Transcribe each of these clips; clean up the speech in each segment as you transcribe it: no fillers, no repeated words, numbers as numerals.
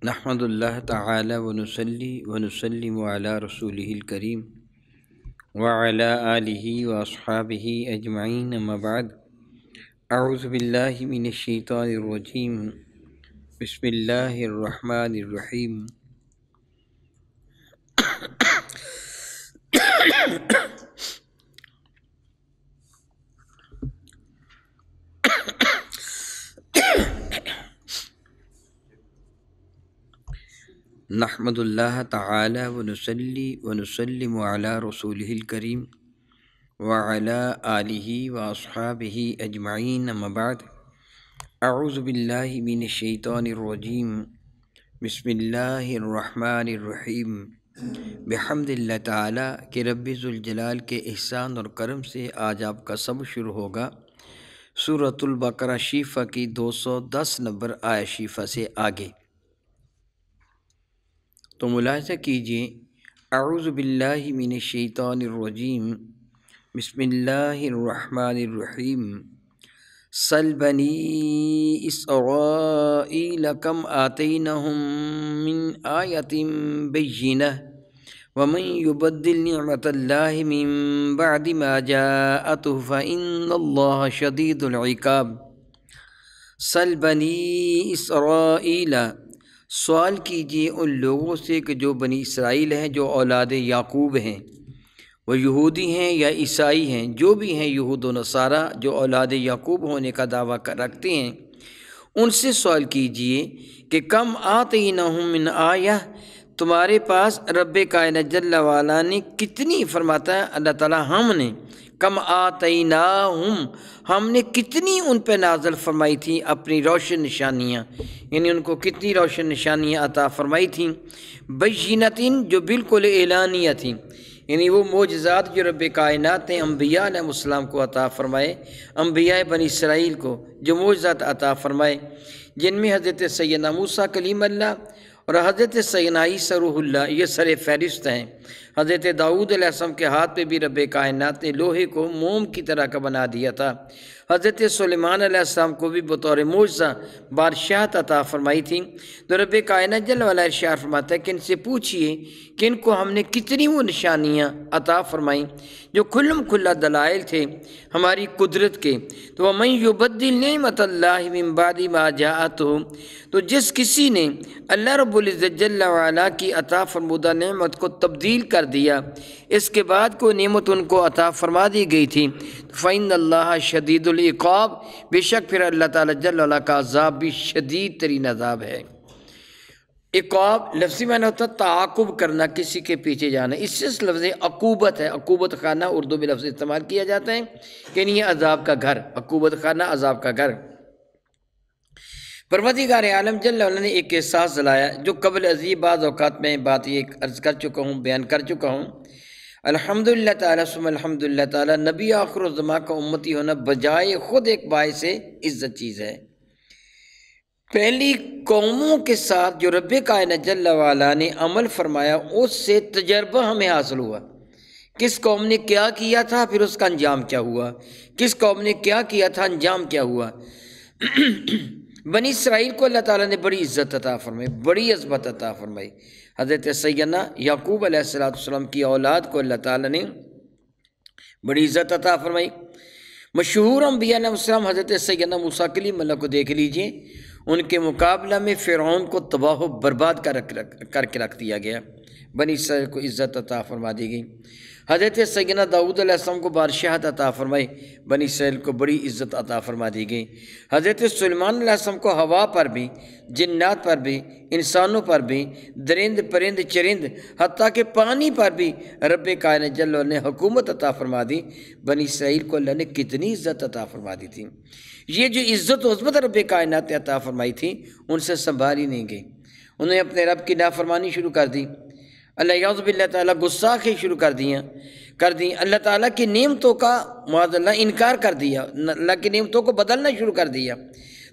نحمد اللہ تعالی ونصلی ونسلم علی رسولہ الکریم وعلی آلہ واصحابہ اجمعین اما بعد اعوذ باللہ من الشیطان الرجیم بسم اللہ الرحمن الرحیم نحمد اللہ تعالی ونصلی ونسلم علی رسولہ الکریم وعلی آلہ واصحابہ اجمعین اما بعد اعوذ باللہ من الشیطان الرجیم بسم اللہ الرحمن الرحیم بحمد اللہ تعالی کہ رب ذوالجلال کے احسان اور کرم سے آج آپ کا سبق شروع ہوگا سورۃ البقرہ شیفہ کی 210 نمبر آیت شیفہ سے آگے۔ تو ملاحظہ کیجئے، اعوذ باللہ من الشیطان الرجیم بسم اللہ الرحمن الرحیم سل بنی اسرائیل کم آتینہم من آیت بینہ ومن یبدل نعمت اللہ من بعد ما جاءتہ فإن اللہ شدید العقاب۔ سل بنی اسرائیل، سوال کیجیے ان لوگوں سے کہ جو بنی اسرائیل ہیں، جو اولاد یعقوب ہیں، وہ یہودی ہیں یا عیسائی ہیں، جو بھی ہیں یہود و نصارہ جو اولاد یعقوب ہونے کا دعویٰ رکھتے ہیں، ان سے سوال کیجیے کہ کم آتینہم من آیہ، تمہارے پاس رب کائنات جل وعلا نے کتنی، فرماتا ہے اللہ تعالیٰ ہم نے، کم آتیناہم، ہم نے کتنی ان پہ نازل فرمائی تھیں اپنی روشن نشانیاں، یعنی ان کو کتنی روشن نشانیاں عطا فرمائی تھیں، بینتین، جو بالکل اعلانیہ تھیں، یعنی وہ معجزات جو رب کائنات نے انبیاء علیہ السلام کو عطا فرمائے، انبیاء بنی اسرائیل کو جو معجزات عطا فرمائے، جن میں حضرت سیدنا موسیٰ کلیم اللہ اور حضرت سیدنا عیسیٰ روح اللہ یہ سر فہرست ہیں۔ حضرت داؤد علیہ السلام کے ہاتھ پہ بھی رب کائنات نے لوہے کو موم کی طرح کا بنا دیا تھا۔ حضرت سلیمان علیہ السلام کو بھی بطور معجزہ بادشاہت عطا فرمائی تھی۔ تو رب کائنات جل وعلا ارشاد فرماتا ہے کہ ان سے پوچھئے کہ ان کو ہم نے کتنی وہ نشانیاں عطا فرمائیں جو کھلم کھلا دلائل تھے ہماری قدرت کے۔ تو وَمَن يُبَدِّلْ نِعْمَةَ اللَّهِ مِن بَعْدِ مَا جَاءَتْهُ، تو جس کسی نے اللہ رب العزت جل وعلا کی عطا فرمودہ نعمت کو تبدیل کر دیا، اس کے بعد کوئی نعمت ان کو عطا فرما دی گئی تھی، فَإِنَّ اللَّهَ شَدِيدُ العقاب، بے شک پھر اللہ تعالیٰ جل وعلا کا عذاب بھی شدید ترین عذاب ہے۔ عقاب لفظی معنی ہوتا ہے تعاقب کرنا، کسی کے پیچھے جانا، اس سے لفظ عقوبت ہے، عقوبت خانہ اردو میں لفظ استعمال کیا جاتا ہے کہ یہ عذاب کا گھر، عقوبت خانہ عذاب کا گھر۔ پروردگار عالم جل وعلا نے ایک احساس دلایا جو قبل ازیں بعض اوقات میں بات یہ عرض کر چکا ہوں، بیان کر چکا ہوں۔ الحمدللہ تعالیٰ ثم الحمدللہ تعالیٰ، نبی آخر الزماں کا امتی ہونا بجائے خود ایک باعث عزت چیز ہے۔ پہلی قوموں کے ساتھ جو رب کائنات جل وعلا نے عمل فرمایا، اس سے تجربہ ہمیں حاصل ہوا، کس قوم نے کیا کیا تھا، پھر اس کا انجام کیا ہوا، کس قوم نے کیا کیا تھا، انجام کیا ہوا۔ بنی اسرائیل کو اللہ تعالیٰ نے بڑی عزت عطا فرمائی، بڑی عظمت عطا فرمائی۔ حضرت سیدنا یعقوب علیہ السلام کی اولاد کو اللہ تعالیٰ نے بڑی عزت عطا فرمائی۔ مشہور انبیاء علیہ السلام حضرت سیدنا موسیٰ کلیم اللہ کو دیکھ لیجئے، ان کے مقابلہ میں فرعون کو تباہ و برباد کر کے رکھ دیا گیا، بنی اسرائیل کو عزت عطا فرما دی گئی۔ حضرت سیدنا داؤد علیہ السلام کو بادشاہت عطا فرمائی، بنی اسرائیل کو بڑی عزت عطا فرما دی گئی۔ حضرت سلیمان علیہ السلام کو ہوا پر بھی، جنات پر بھی، انسانوں پر بھی، درند پرند چرند، حتیٰ کہ پانی پر بھی رب کائنات جل وعلا نے حکومت عطا فرما دی۔ بنی اسرائیل کو اللہ نے کتنی عزت عطا فرما دی تھی۔ یہ جو عزت و عظمت رب کائنات نے عطا فرمائی تھی، ان سے سنبھالی نہیں گئی، انہوں نے اپنے رب کی نافرمانی شروع کر دی، اللہ یعوذ باللہ تعالیٰ گستاخی شروع کر دیں، اللہ تعالیٰ کی نعمتوں کا معاذ اللہ انکار کر دیا، اللہ کی نعمتوں کو بدلنا شروع کر دیا،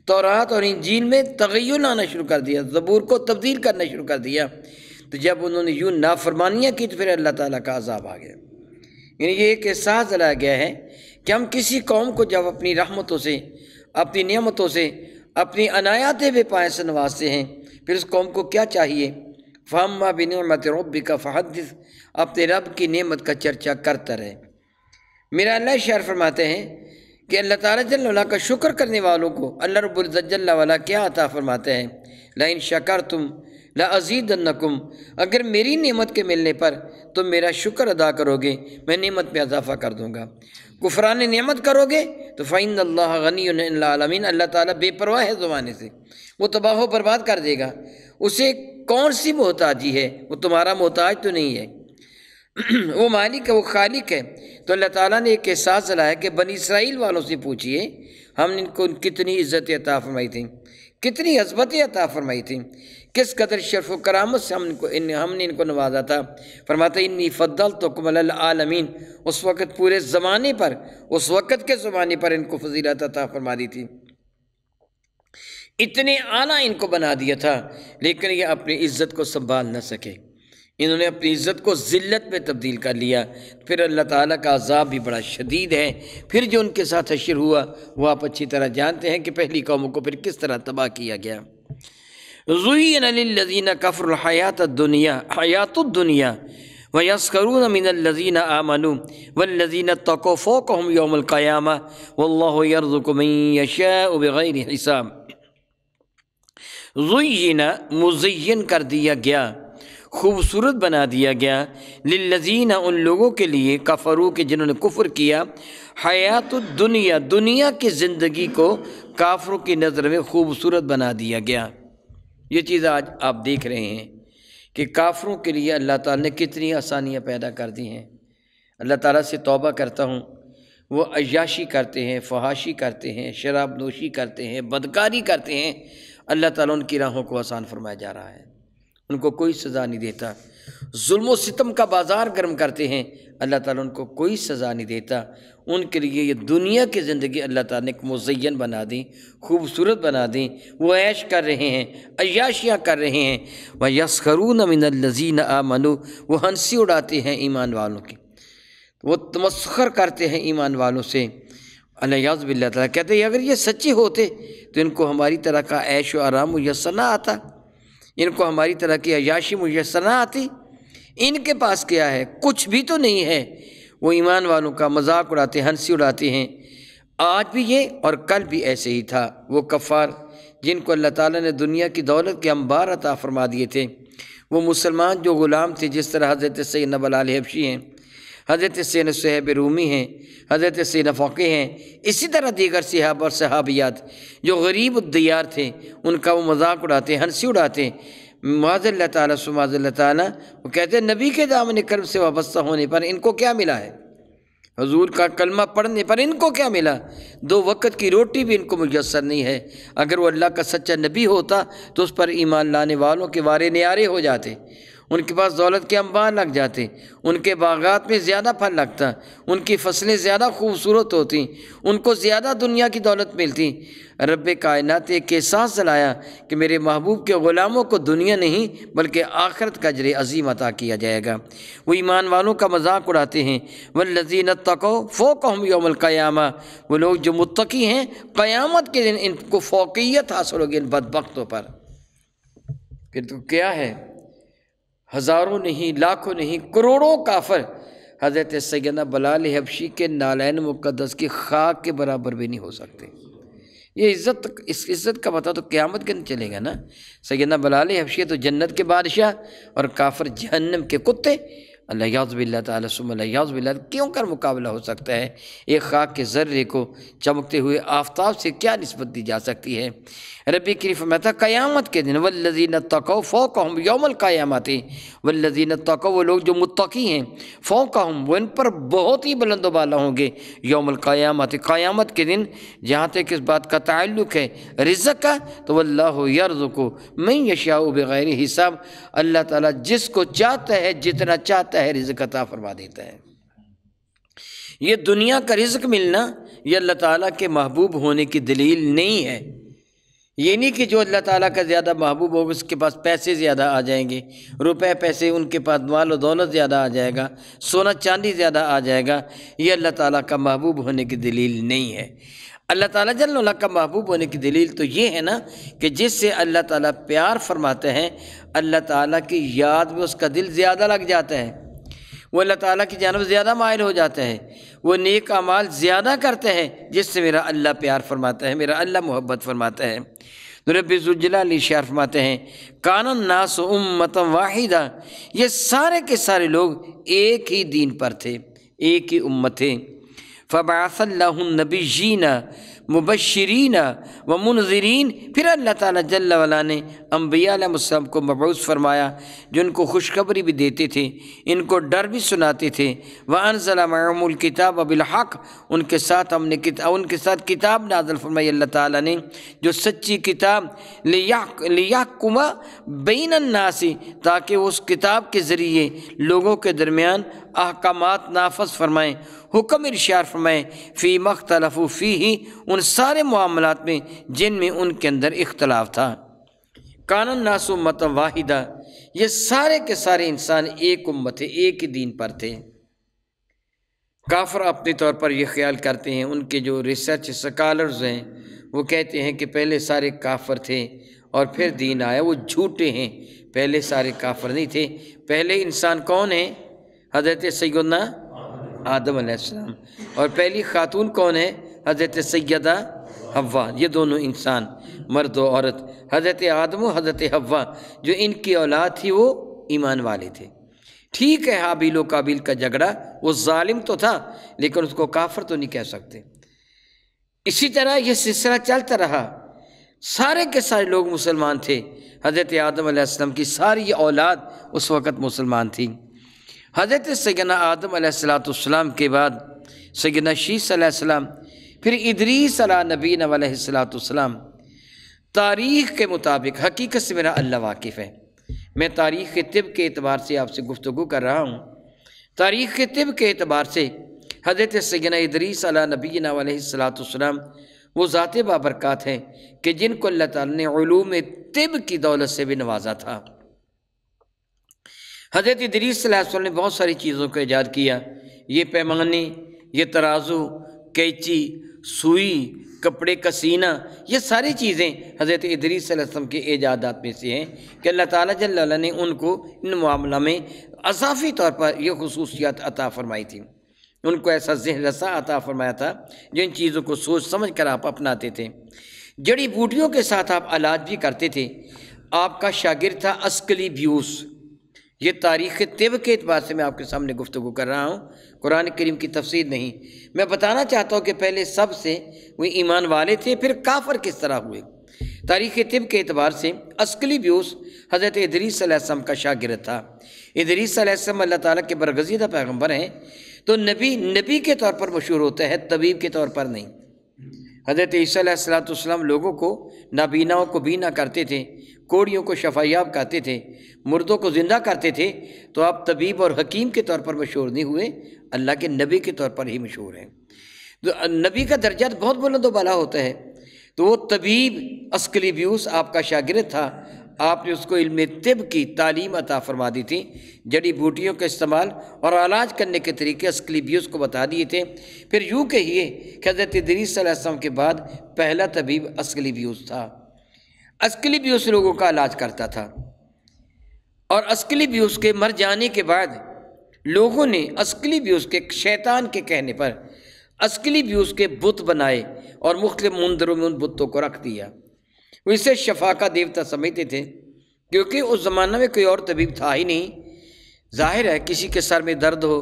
تورات اور انجیل میں تغیر لانا شروع کر دیا، زبور کو تبدیل کرنا شروع کر دیا۔ تو جب انہوں نے یوں نافرمانیاں کی تو پھر اللہ تعالیٰ کا عذاب آ گیا۔ یعنی یہ ایک احساس دلایا گیا ہے کہ ہم کسی قوم کو جب اپنی رحمتوں سے، اپنی نعمتوں سے، اپنی عنایات بے پائے سے نوازتے ہیں، پھر اس قوم کو کیا چاہیے؟ فَأَمَّا بِنِعْمَةِ رَبِّكَ فَحَدِّثْ، اپنے رب کی نعمت کا چرچا کرتا رہے۔ میرا اللہ شعر فرماتے ہیں کہ اللہ تعالیٰ جل وعلا کا شکر کرنے والوں کو اللہ رب العزت جل وعلا کیا عطا فرماتے ہیں؟ لَإِن شَكَرْتُمْ لَأَزِيدَنَّكُمْ، اگر میری نعمت کے ملنے پر تم میرا شکر ادا کرو گے میں نعمت میں اضافہ کر دوں گا۔ کفران نعمت کرو گے تو فَإِنَّ اللَّهَ غَنِيٌّ عَنِ الْعَالَمِينَ، اللہ تعالیٰ بے پرواہ ہے زمانے سے، وہ تباہ و برباد کر دے گا۔ اسے کون سی محتاجی ہے؟ وہ تمہارا محتاج تو نہیں ہے، وہ مالک ہے، وہ خالق ہے۔ تو اللہ تعالیٰ نے ایک احساس دلایا کہ بنی اسرائیل والوں سے پوچھئے ہم نے ان کو کتنی عزت عطا فرمائی تھی، کتنی عظمت عطا فرمائی تھی، کس قدر شرف و کرامت سے ہم نے ان کو نوازا تھا۔ فرماتا انی فضلتکم علی العالمین، اس وقت پورے زمانے پر، اس وقت کے زمانے پر ان کو فضیلت عطا فرما دی تھی، اتنے اعلیٰ ان کو بنا دیا تھا، لیکن یہ اپنی عزت کو سنبھال نہ سکے، انہوں نے اپنی عزت کو ذلت میں تبدیل کر لیا۔ پھر اللہ تعالیٰ کا عذاب بھی بڑا شدید ہے۔ پھر جو ان کے ساتھ حشر ہوا وہ آپ اچھی طرح جانتے ہیں کہ پہلی قوموں کو پھر کس طرح تباہ کیا گیا۔ زُيِّنَ لِلَّذِينَ كَفَرُوا الْحَيَاةُ الدُّنْيَا وَيَسْخَرُونَ مِنَ الَّذِينَ آمَنُوا وَالَّذِينَ اتَّقَوْا فَوْقَهُمْ يَوْمَ الْقِيَامَةِ وَاللَّهُ يَرْزُقُ مَن يَشَاءُ بِغَيْرِ حِسَابٍ۔ زُيِّنَ مزین کر دیا گیا، خوبصورت بنا دیا گیا، للذین ان لوگوں کے لیے، کفروا کہ جنہوں نے کفر کیا، حیات الدنیا دنیا کی زندگی کو کافروں کی نظر میں خوبصورت بنا دیا گیا۔ یہ چیز آج آپ دیکھ رہے ہیں کہ کافروں کے لیے اللہ تعالیٰ نے کتنی آسانیاں پیدا کر دی ہیں۔ اللہ تعالیٰ سے توبہ کرتا ہوں، وہ عیاشی کرتے ہیں، فحاشی کرتے ہیں، شراب نوشی کرتے ہیں، بدکاری کرتے ہیں، اللہ تعالیٰ ان کی راہوں کو آسان فرمایا جا رہا ہے، ان کو کوئی سزا نہیں دیتا۔ ظلم و ستم کا بازار گرم کرتے ہیں، اللہ تعالیٰ ان کو کوئی سزا نہیں دیتا۔ ان کے لیے یہ دنیا کی زندگی اللہ تعالیٰ نے ایک مزین بنا دی، خوبصورت بنا دی، وہ عیش کر رہے ہیں، عیاشیاں کر رہے ہیں۔ وَيَسْخَرُونَ مِنَ الَّذِينَ آمَنُوا، وہ ہنسی اڑاتے ہیں ایمان والوں کی، وہ تمسخر کرتے ہیں ایمان والوں سے۔ الیاذ باللہ تعالیٰ کہتے ہیں اگر یہ سچے ہوتے تو ان کو ہماری طرح کا عیش و آرام میسر نہ آتا، ان کو ہماری طرح کی عیاشی میسر نہ آتی۔ ان کے پاس کیا ہے؟ کچھ بھی تو نہیں ہے۔ وہ ایمان والوں کا مذاق اڑاتے ہیں، ہنسی اڑاتے ہیں۔ آج بھی یہ اور کل بھی ایسے ہی تھا۔ وہ کفار جن کو اللہ تعالیٰ نے دنیا کی دولت کے انبار عطا فرما دیے تھے، وہ مسلمان جو غلام تھے، جس طرح حضرت سیدنا بلال حبشی ہیں، حضرت سیدنا صہیب رومی ہیں، حضرت سیدنا فقی ہیں، اسی طرح دیگر صحابہ اور صحابیات جو غریب الدیار تھے، ان کا وہ مذاق اڑاتے، ہنسی اڑاتے۔ معاذ اللہ تعالیٰ سماذ اللہ تعالیٰ، وہ کہتے ہیں نبی کے دامن کرم سے وابستہ ہونے پر ان کو کیا ملا ہے؟ حضور کا کلمہ پڑھنے پر ان کو کیا ملا؟ 2 وقت کی روٹی بھی ان کو میسر نہیں ہے۔ اگر وہ اللہ کا سچا نبی ہوتا تو اس پر ایمان لانے والوں کے وارے نیارے ہو جاتے، ان کے پاس دولت کے انبار لگ جاتے، ان کے باغات میں زیادہ پھل لگتا، ان کی فصلیں زیادہ خوبصورت ہوتی، ان کو زیادہ دنیا کی دولت ملتی۔ رب کائنات ایک احساس دلایا کہ میرے محبوب کے غلاموں کو دنیا نہیں بلکہ آخرت کا اجر عظیم عطا کیا جائے گا۔ وہ ایمان والوں کا مذاق اڑاتے ہیں۔ والذین اتقوا فوقہم یوم القیامہ، وہ لوگ جو متقی ہیں قیامت کے دن ان کو فوقیت حاصل ہوگی ان بدبختوں پر۔ کہ تو کیا ہے؟ ہزاروں نہیں، لاکھوں نہیں، کروڑوں کافر حضرت سیدنا بلال حبشی کے نالین مقدس کی خاک کے برابر بھی نہیں ہو سکتے۔ یہ عزت، اس عزت کا پتہ تو قیامت کے دن چلے گا نا۔ سیدنا بلال حبشی تو جنت کے بادشاہ اور کافر جہنم کے کتے۔ الیاذ باللہ تعالیٰ ثم الیاذ باللہ، کیوں کر مقابلہ ہو سکتا ہے؟ ایک خاک کے ذرے کو چمکتے ہوئے آفتاب سے کیا نسبت دی جا سکتی ہے؟ رب کریم فرماتا قیامت کے دن والذین اتقوا فوقہم یوم القیامت، والذین اتقوا وہ لوگ جو متقی ہیں، فوقہم وہ ان پر بہت ہی بلند و بالا ہوں گے، یوم القیامت قیامت کے دن۔ جہاں تک اس بات کا تعلق ہے رزق کا، تو واللہ یرزق من یشاء بغیر حساب، اللہ تعالیٰ جس کو چاہتا ہے جتنا چاہتا ہے رزق عطا فرما دیتا ہے۔ یہ دنیا کا رزق ملنا یہ اللہ تعالیٰ کے محبوب ہونے کی دلیل نہیں ہے۔ یہ نہیں کہ جو اللہ تعالیٰ کا زیادہ محبوب ہوگا اس کے پاس پیسے زیادہ آ جائیں گے، روپے پیسے ان کے پاس مال و دولت زیادہ آ جائے گا، سونا چاندی زیادہ آ جائے گا۔ یہ اللہ تعالیٰ کا محبوب ہونے کی دلیل نہیں ہے۔ اللہ تعالیٰ جل وعلا کا محبوب ہونے کی دلیل تو یہ ہے نا کہ جس سے اللہ تعالیٰ پیار فرماتے ہیں اللہ تعالیٰ کی یاد میں اس کا دل زیادہ لگ جاتا ہے، وہ اللہ تعالیٰ کی جانب زیادہ مائل ہو جاتا ہے، وہ نیک اعمال زیادہ کرتے ہیں جس سے میرا اللہ پیار فرماتا ہے، میرا اللہ محبت فرماتا ہے۔ رب ذوالجلال اشارہ فرماتے ہیں کان الناس امۃ واحدہ، یہ سارے کے سارے لوگ ایک ہی دین پر تھے، ایک ہی امت تھے۔ فبعث اللہ النبیین مبشرین و منذرین، پھر اللہ تعالیٰ جل وعلا نے انبیاء علیہ السلام کو مبعوث فرمایا جو ان کو خوشخبری بھی دیتے تھے، ان کو ڈر بھی سناتے تھے۔ وانزل معهم الکتاب بالحق، ان کے ساتھ کتاب نازل فرمائی اللہ تعالیٰ نے جو سچی کتاب، لیحکم بین الناس، تاکہ اس کتاب کے ذریعے لوگوں کے درمیان احکامات نافذ فرمائیں، حکم ارشاد فرمائیں، فی مختلف فیہ، ان سارے معاملات میں جن میں ان کے اندر اختلاف تھا۔ کان الناس امۃ واحدہ، یہ سارے کے سارے انسان ایک امت تھے، ایک ہی دین پر تھے۔ کافر اپنے طور پر یہ خیال کرتے ہیں، ان کے جو ریسرچ سکالرز ہیں وہ کہتے ہیں کہ پہلے سارے کافر تھے اور پھر دین آیا، وہ جھوٹے ہیں، پہلے سارے کافر نہیں تھے۔ پہلے انسان کون ہیں؟ حضرت سیدنا آدم علیہ السلام، اور پہلی خاتون کون ہے؟ حضرت سیدہ حوا۔ یہ دونوں انسان، مرد و عورت، حضرت آدم و حضرت حوا، جو ان کی اولاد تھی وہ ایمان والے تھے۔ ٹھیک ہے حابیل و قابیل کا جھگڑا، وہ ظالم تو تھا لیکن اس کو کافر تو نہیں کہہ سکتے۔ اسی طرح یہ سلسلہ چلتا رہا، سارے کے سارے لوگ مسلمان تھے۔ حضرت آدم علیہ السلام کی ساری اولاد اس وقت مسلمان تھی۔ حضرت سیدنا آدم علیہ السلام کے بعد سیدنا شیس علیہ السلام، پھر ادریس علیہ نبینا علیہ السلام۔ تاریخ کے مطابق، حقیقت سے میرا اللہ واقف ہے، میں تاریخ طب کے اعتبار سے آپ سے گفتگو کر رہا ہوں۔ تاریخ طب کے اعتبار سے حضرت سیدنا ادریس علیہ نبینا علیہ السلام وہ ذات بابرکات ہیں کہ جن کو اللہ تعالیٰ نے علوم طب کی دولت سے بھی نوازا تھا۔ حضرت ادریس علیہ السلام نے بہت ساری چیزوں کو ایجاد کیا، یہ پیمانے، یہ ترازو، قینچی، سوئی، کپڑے کا سینہ، یہ ساری چیزیں حضرت ادریس علیہ السلام کے ایجادات میں سے ہیں کہ اللہ تعالیٰ جل وعلا نے ان کو ان معاملہ میں اضافی طور پر یہ خصوصیات عطا فرمائی تھی، ان کو ایسا ذہن رسا عطا فرمایا تھا جو ان چیزوں کو سوچ سمجھ کر آپ اپناتے تھے۔ جڑی بوٹیوں کے ساتھ آپ علاج بھی کرتے تھے۔ آپ کا شاگرد تھا اسکلیپیوس، یہ تاریخ طب کے اعتبار سے میں آپ کے سامنے گفتگو کر رہا ہوں، قرآن کریم کی تفسیر نہیں۔ میں بتانا چاہتا ہوں کہ پہلے سب سے وہ ایمان والے تھے، پھر کافر کس طرح ہوئے۔ تاریخ طب کے اعتبار سے اسکلیپیوس حضرت ادریس علیہ السلام کا شاگرد تھا۔ ادریس علیہ السلام اللہ تعالیٰ کے برگزیدہ پیغمبر ہیں، تو نبی کے طور پر مشہور ہوتا ہے، طبیب کے طور پر نہیں۔ حضرت عیسیٰ علیہ السلام لوگوں کو، نابیناؤں کو بینا کرتے تھے، کوڑیوں کو شفایاب کرتے تھے، مردوں کو زندہ کرتے تھے، تو آپ طبیب اور حکیم کے طور پر مشہور نہیں ہوئے، اللہ کے نبی کے طور پر ہی مشہور ہیں۔ تو نبی کا درجہ بہت بلند و بالا ہوتا ہے، تو وہ طبیب اسکلیپیوس آپ کا شاگرد تھا۔ آپ نے اس کو علم طب کی تعلیم عطا فرما دی تھی، جڑی بوٹیوں کا استعمال اور علاج کرنے کے طریقے اسکلیپیوس کو بتا دیے تھے۔ پھر یوں کہیے کہ حضرت ادریس علیہ السلام کے بعد پہلا طبیب اسکلیپیوس تھا۔ اسکلیپیوس لوگوں کا علاج کرتا تھا، اور اسکلیپیوس کے مر جانے کے بعد لوگوں نے اسکلیپیوس کے شیطان کے کہنے پر اسکلیپیوس کے بت بنائے اور مختلف مندروں میں ان بتوں کو رکھ دیا۔ وہ اسے شفا کا دیوتا سمجھتے تھے، کیونکہ اس زمانہ میں کوئی اور طبیب تھا ہی نہیں۔ ظاہر ہے کسی کے سر میں درد ہو،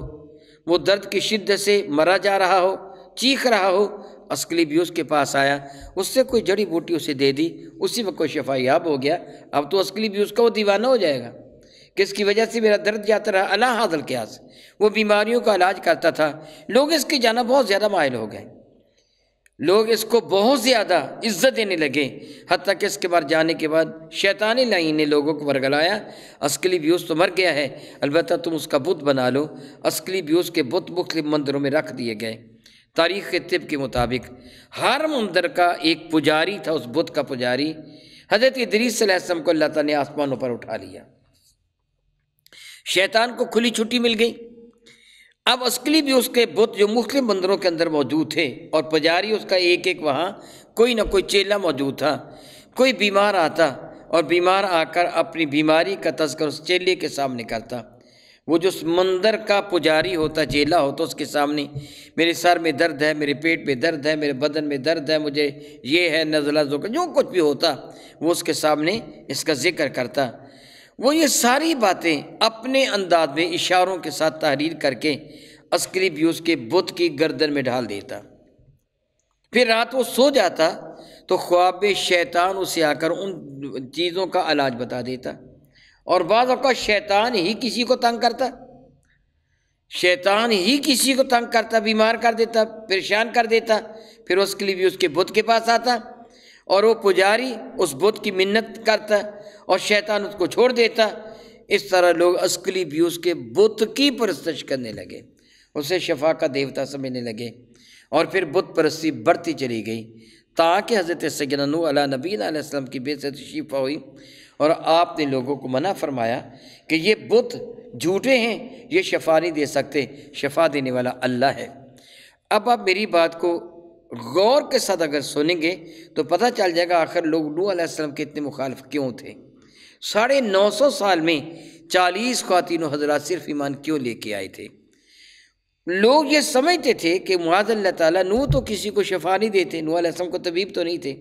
وہ درد کی شدت سے مرا جا رہا ہو، چیخ رہا ہو، اسکلیپیوس کے پاس آیا، اس سے کوئی جڑی بوٹی اسے دے دی، اسی وقت کوئی شفا یاب ہو گیا۔ اب تو اسکلیپیوس کا وہ دیوانہ ہو جائے گا، کس کی وجہ سے میرا درد جاتا رہا، اللہ حاضل قیاس۔ وہ بیماریوں کا علاج کرتا تھا، لوگ اس کی جانب بہت زیادہ مائل ہو گئے، لوگ اس کو بہت زیادہ عزت دینے لگے، حتیٰ کہ اس کے بعد جانے کے بعد شیطانی لائن نے لوگوں کو ورگلایا، اسکلیپیوس تو مر گیا ہے، البتہ تم اس کا بت بنا لو۔ اسکلیپیوس کے بت مختلف مندروں میں رکھ دیے گئے۔ تاریخ طب کے مطابق ہر مندر کا ایک پجاری تھا، اس بت کا پجاری۔ حضرت ادریس علیہ السلام کو اللہ تعالیٰ نے آسمانوں پر اٹھا لیا، شیطان کو کھلی چھٹی مل گئی۔ اب اسکلی بھی اس کے بت جو مختلف مندروں کے اندر موجود تھے، اور پجاری اس کا ایک ایک وہاں کوئی نہ کوئی چیلا موجود تھا۔ کوئی بیمار آتا اور بیمار آ کر اپنی بیماری کا تذکر اس چیلے کے سامنے کرتا۔ وہ جو مندر کا پجاری ہوتا، چیلا ہوتا، اس کے سامنے میرے سر میں درد ہے، میرے پیٹ میں درد ہے، میرے بدن میں درد ہے، مجھے یہ ہے، نزلہ زکام، جو کچھ بھی ہوتا وہ اس کے سامنے اس کا ذکر کرتا۔ وہ یہ ساری باتیں اپنے انداز میں اشاروں کے ساتھ تحریر کر کے اسکلیپیوس کے بت کی گردن میں ڈال دیتا۔ پھر رات وہ سو جاتا تو خواب میں شیطان اسے آ کر ان چیزوں کا علاج بتا دیتا، اور بعض اوقات شیطان ہی کسی کو تنگ کرتا، شیطان ہی کسی کو تنگ کرتا، بیمار کر دیتا، پریشان کر دیتا۔ پھر اس کے لیے بھی اس کے بت کے پاس آتا، اور وہ پجاری اس بت کی منت کرتا، اور شیطان اس کو چھوڑ دیتا۔ اس طرح لوگ اسکلیپیوس کے بت کی پرستش کرنے لگے، اسے شفا کا دیوتا سمجھنے لگے، اور پھر بت پرستی بڑھتی چلی گئی، تاکہ حضرت سیدنا نوح علیہ نبینا علیہ السلام کی بعثت تشریف ہوئی، اور آپ نے لوگوں کو منع فرمایا کہ یہ بت جھوٹے ہیں، یہ شفا نہیں دے سکتے، شفا دینے والا اللہ ہے۔ اب آپ میری بات کو غور کے ساتھ اگر سنیں گے تو پتہ چل جائے گا آخر لوگ نوح علیہ السلام کے اتنے مخالف کیوں تھے۔ 950 سال میں 40 خواتین و حضرات صرف ایمان کیوں لے کے آئے تھے؟ لوگ یہ سمجھتے تھے کہ معاذ اللہ تعالیٰ نوح تو کسی کو شفا نہیں دیتے، نوح علیہ السلام کو طبیب تو نہیں تھے،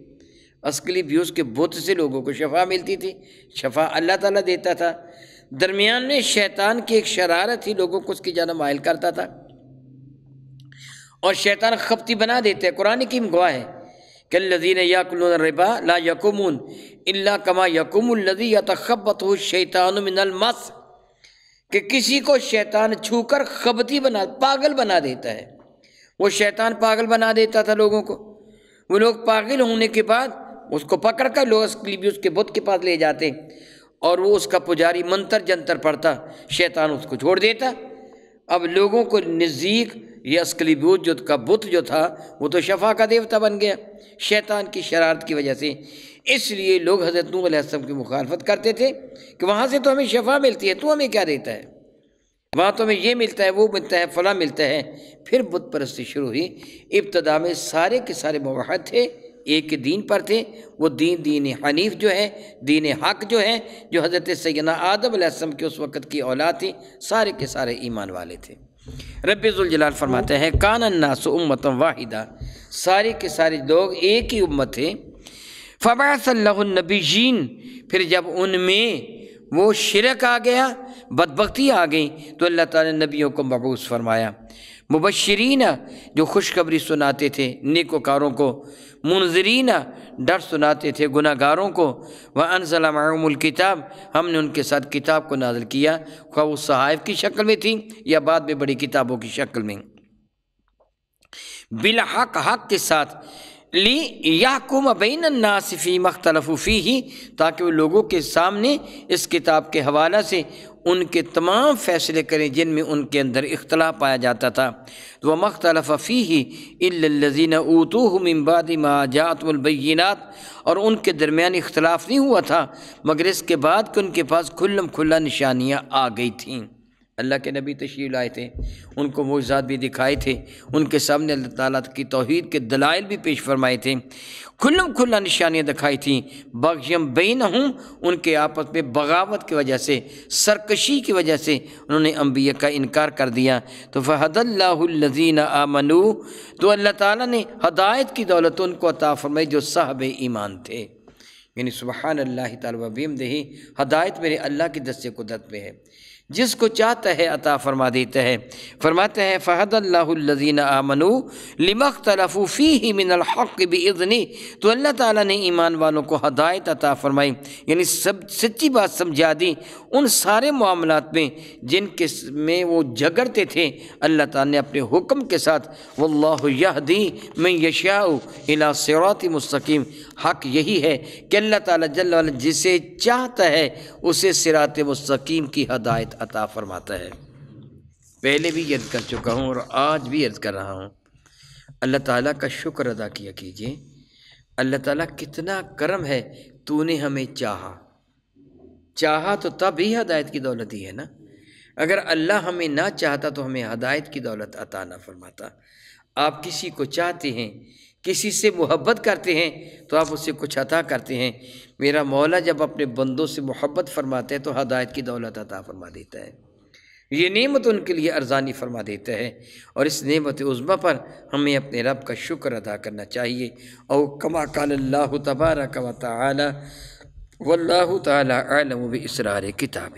اسکلیپیوس کے بت سے لوگوں کو شفا ملتی تھی، شفا اللہ تعالیٰ دیتا تھا۔ درمیان میں شیطان کی ایک شرارت ہی لوگوں کو اس کی جانب مائل کرتا تھا، اور شیطان خبتی بنا دیتے۔ قرآن کی گواہ ہے کہ الذین یاکلون الربا لا یقومون الا کما یقوم الذی یتخبطہ الشیطان من المس، کہ کسی کو شیطان چھو کر خبتی پاگل بنا دیتا ہے۔ وہ شیطان پاگل بنا دیتا تھا لوگوں کو، وہ لوگ پاگل ہونے کے بعد اس کو پکڑ کر لوگ اسکلیپیوس کے بت کے پاس لے جاتے، اور وہ اس کا پجاری منتر جنتر پڑھتا، شیطان اس کو چھوڑ دیتا۔ اب لوگوں کو نزدیک یہ اسکلیپیوس جو کا بت جو تھا وہ تو شفا کا دیوتا بن گیا شیطان کی شرارت کی وجہ سے۔ اس لیے لوگ حضرت نوح علیہ السلام کی مخالفت کرتے تھے کہ وہاں سے تو ہمیں شفا ملتی ہے، تو ہمیں کیا دیتا ہے؟ وہاں تو ہمیں یہ ملتا ہے، وہ ملتا ہے، فلاں ملتا ہے۔ پھر بت پرستی شروع ہوئی۔ ابتدا میں سارے کے سارے موحد تھے، ایک دین پر تھے، وہ دین حنیف جو ہے، دین حق جو ہے، جو حضرت سیدنا آدم علیہ السلام کے اس وقت کی اولاد تھی، سارے کے سارے ایمان والے تھے۔ رب ذوالجلال فرماتے ہیں کان الناس امۃ واحدہ، سارے کے سارے لوگ ایک ہی امت تھے۔ فبعث اللہ النبیین، پھر جب ان میں وہ شرک آ گیا، بدبختی آ گئی، تو اللہ تعالیٰ نے نبیوں کو مبعوث فرمایا، مبشرین جو خوشخبری سناتے تھے نیکوکاروں کو، منذرین ڈر سناتے تھے گناہ گاروں کو، وانزل معهم الکتاب، ہم نے ان کے ساتھ کتاب کو نازل کیا، خواہ وہ صحائف کی شکل میں تھی یا بعد میں بڑی کتابوں کی شکل میں، بالحق، حق کے ساتھ، لِيَحْكُمَ بَيْنَ النَّاسِ فِي مَا اخْتَلَفُوا فِيهِ، تاکہ وہ لوگوں کے سامنے اس کتاب کے حوالہ سے ان کے تمام فیصلے کریں جن میں ان کے اندر اختلاف پایا جاتا تھا۔ وَمَا اخْتَلَفَ فِيهِ إِلَّا الَّذِينَ أُوتُوهُ مِن بَعْدِ مَا جَاءَتْهُمُ الْبَيِّنَاتُ، اور ان کے درمیان اختلاف نہیں ہوا تھا مگر اس کے بعد کہ ان کے پاس کھلم کھلا نشانیاں آ گئی تھیں۔ اللہ کے نبی تشریف لائے تھے، ان کو معجزات بھی دکھائے تھے، ان کے سامنے اللہ تعالیٰ کی توحید کے دلائل بھی پیش فرمائے تھے، کھلم کھلا نشانیاں دکھائی تھیں۔ بغیم بینہم، ان کے آپس میں بغاوت کی وجہ سے، سرکشی کی وجہ سے انہوں نے انبیاء کا انکار کر دیا۔ تو فہد اللہ الذین آمنوا، تو اللہ تعالیٰ نے ہدایت کی دولت ان کو عطا فرمائی جو صاحب ایمان تھے۔ یعنی سبحان اللہ تعالیٰ و بحمدہ، ہدایت میرے اللہ کی دست قدرت میں ہے، جس کو چاہتا ہے عطا فرما دیتا ہے۔ فرماتے ہیں فہد اللہ الذین آمنوا لما اختلفوا فیہ من الحق بإذنہ، تو اللہ تعالیٰ نے ایمان والوں کو ہدایت عطا فرمائی، یعنی سچی بات سمجھا دی ان سارے معاملات میں جن کے میں وہ جھگڑتے تھے، اللہ تعالیٰ نے اپنے حکم کے ساتھ واللہ یہدی من یشاء الی صراط مستقیم، حق یہی ہے کہ اللہ تعالیٰ جل وعلا جسے چاہتا ہے اسے صراط مستقیم کی ہدایت عطا فرماتا ہے۔ پہلے بھی عرض کر چکا ہوں اور آج بھی عرض کر رہا ہوں، اللہ تعالیٰ کا شکر ادا کیا کیجئے۔ اللہ تعالیٰ کتنا کرم ہے، تو نے ہمیں چاہا تو تب ہی ہدایت کی دولت دی ہے نا۔ اگر اللہ ہمیں نہ چاہتا تو ہمیں ہدایت کی دولت عطا نہ فرماتا۔ آپ کسی کو چاہتے ہیں، کسی سے محبت کرتے ہیں تو آپ اسے کچھ عطا کرتے ہیں۔ میرا مولا جب اپنے بندوں سے محبت فرماتے ہیں تو ہدایت کی دولت عطا فرما دیتا ہے، یہ نعمت ان کے لیے ارزانی فرما دیتا ہے، اور اس نعمت عظمیٰ پر ہمیں اپنے رب کا شکر ادا کرنا چاہیے۔ او کما قال اللہ تبارک و تعالی واللہ تعالی اعلم باسرار کتابہ۔